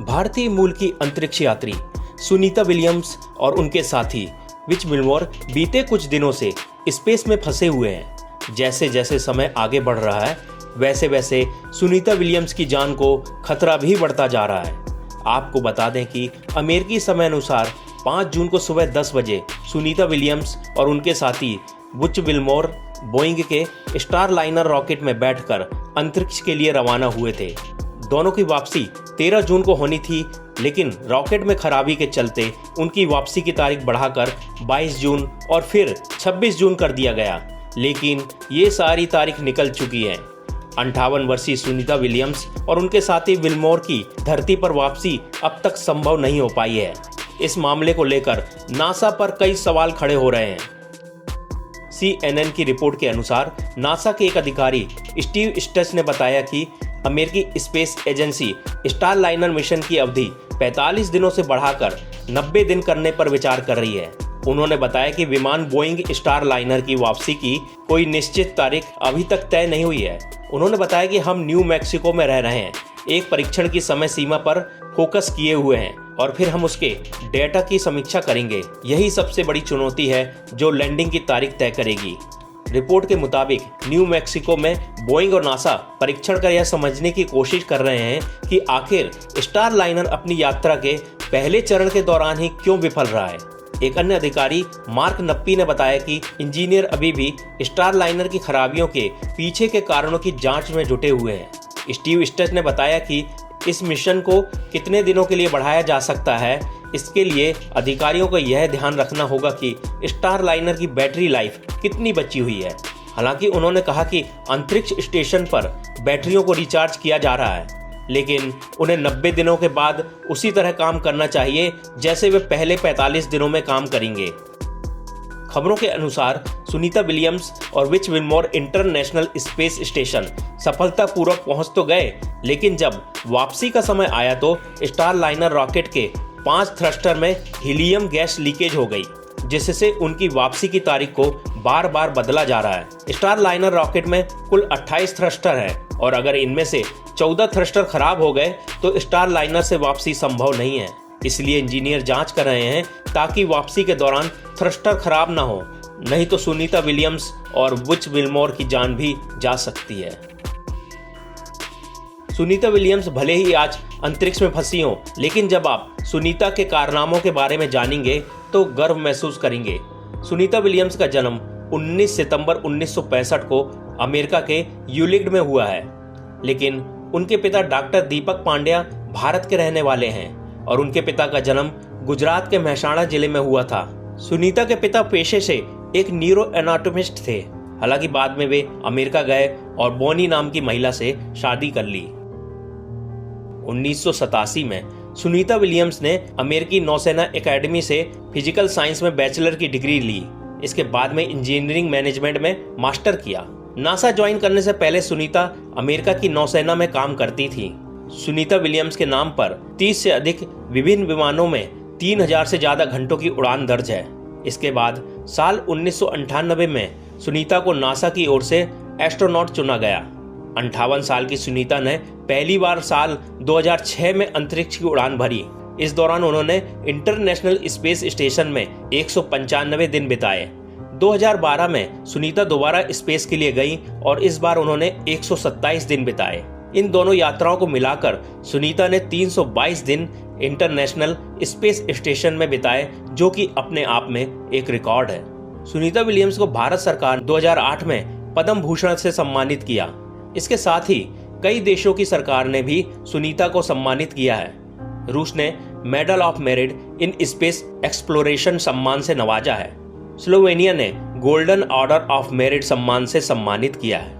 भारतीय मूल की अंतरिक्ष यात्री सुनीता विलियम्स और उनके साथी विच विल्मोर बीते कुछ दिनों से स्पेस में फंसे हुए हैं। जैसे जैसे समय आगे बढ़ रहा है वैसे वैसे सुनीता विलियम्स की जान को खतरा भी बढ़ता जा रहा है। आपको बता दें कि अमेरिकी समय अनुसार 5 जून को सुबह 10 बजे सुनीता विलियम्स और उनके साथी विच विल्मोर बोइंग के स्टार लाइनर रॉकेट में बैठकर अंतरिक्ष के लिए रवाना हुए थे। दोनों की वापसी 13 जून को होनी थी, लेकिन रॉकेट में खराबी के चलते उनकी वापसी की तारीख बढ़ाकर 22 जून और फिर 26 जून कर दिया गया। लेकिन ये सारी तारीख निकल चुकी है। 58 वर्षीय सुनीता विलियम्स और उनके साथी विल्मोर की धरती पर वापसी अब तक संभव नहीं हो पाई है। इस मामले को लेकर नासा पर कई सवाल खड़े हो रहे हैं। CNN की रिपोर्ट के अनुसार नासा के एक अधिकारी स्टीव स्टच ने बताया कि अमेरिकी space agency star liner mission की अवधि 45 दिनों से बढ़ाकर 90 दिन करने पर विचार कर रही है। उन्होंने बताया कि विमान बोइंग स्टार लाइनर की वापसी की कोई निश्चित तारीख अभी तक तय नहीं हुई है। उन्होंने बताया कि हम न्यू मैक्सिको में रह रहे हैं, एक परीक्षण की समय सीमा पर फोकस किए हुए हैं और फिर हम उसके डेटा की समीक्षा करेंगे। यही सबसे बड़ी चुनौती है जो लैंडिंग की तारीख तय करेगी। रिपोर्ट के मुताबिक न्यू मैक्सिको में बोइंग और नासा परीक्षण कर यह समझने की कोशिश कर रहे हैं कि आखिर स्टार लाइनर अपनी यात्रा के पहले चरण के दौरान ही क्यों विफल रहा है। एक अन्य अधिकारी मार्क नप्पी ने बताया कि इंजीनियर अभी भी स्टार लाइनर की खराबियों के पीछे के कारणों की जांच में जुटे हुए हैं। स्टीव स्टच ने बताया कि इस मिशन को कितने दिनों के लिए बढ़ाया जा सकता है, इसके लिए अधिकारियों को यह ध्यान रखना होगा कि स्टार लाइनर की बैटरी लाइफ कितनी बची हुई है। हालांकि उन्होंने कहा कि अंतरिक्ष स्टेशन पर बैटरियों को रिचार्ज किया जा रहा है, लेकिन उन्हें 90 दिनों के बाद उसी तरह काम करना चाहिए जैसे वे पहले 45 दिनों में काम करेंगे। खबरों के अनुसार सुनीता विलियम्स और विच विल्मोर इंटरनेशनल स्पेस स्टेशन सफलतापूर्वक पहुंच तो गए, लेकिन जब वापसी का समय आया तो स्टार लाइनर रॉकेट के 5 थ्रस्टर में हीलियम गैस लीकेज हो गई, जिससे उनकी वापसी की तारीख को बार बार बदला जा रहा है। स्टार लाइनर रॉकेट में कुल 28 थ्रस्टर हैं और अगर इनमें से 14 थ्रस्टर खराब हो गए तो स्टार लाइनर से वापसी संभव नहीं है। इसलिए इंजीनियर जांच कर रहे हैं ताकि वापसी के दौरान थ्रस्टर खराब ना हो, नहीं तो सुनीता विलियम्स और विच विल्मोर की जान भी जा सकती है। सुनीता विलियम्स भले ही आज अंतरिक्ष में फंसी हों, लेकिन जब आप सुनीता के कारनामों के बारे में जानेंगे तो गर्व महसूस करेंगे। सुनीता विलियम्स का जन्म 19 सितंबर 1965 को अमेरिका के यूलिग्ड में हुआ है, लेकिन उनके पिता डॉक्टर दीपक पांड्या भारत के रहने वाले हैं और उनके पिता का जन्म गुजरात के मेहसाणा जिले में हुआ था। सुनीता के पिता पेशे से एक न्यूरो एनाटोमिस्ट थे। हालांकि बाद में वे अमेरिका गए और बोनी नाम की महिला से शादी कर ली। 1987 में सुनीता विलियम्स ने अमेरिकी नौसेना एकेडमी से फिजिकल साइंस में बैचलर की डिग्री ली। इसके बाद में इंजीनियरिंग मैनेजमेंट में मास्टर किया। नासा ज्वाइन करने से पहले सुनीता अमेरिका की नौसेना में काम करती थी। सुनीता विलियम्स के नाम पर 30 से अधिक विभिन्न विमानों में 3000 से ज्यादा घंटों की उड़ान दर्ज है। इसके बाद साल 1998 में सुनीता को नासा की ओर से एस्ट्रोनॉट चुना गया। 58 साल की सुनीता ने पहली बार साल 2006 में अंतरिक्ष की उड़ान भरी। इस दौरान उन्होंने इंटरनेशनल स्पेस स्टेशन में 195 दिन बिताए। 2012 में सुनीता दोबारा स्पेस के लिए गई और इस बार उन्होंने 127 दिन बिताए। इन दोनों यात्राओं को मिलाकर सुनीता ने 322 दिन इंटरनेशनल स्पेस स्टेशन में बिताए, जो कि अपने आप में एक रिकॉर्ड है। सुनीता विलियम्स को भारत सरकार 2008 में पद्म भूषण से सम्मानित किया। इसके साथ ही कई देशों की सरकार ने भी सुनीता को सम्मानित किया है। रूस ने medal of merit in space exploration सम्मान से नवाजा है। स्लोवेनिया ने गोल्डन ऑर्डर ऑफ मेरिट सम्मान से सम्मानित किया है।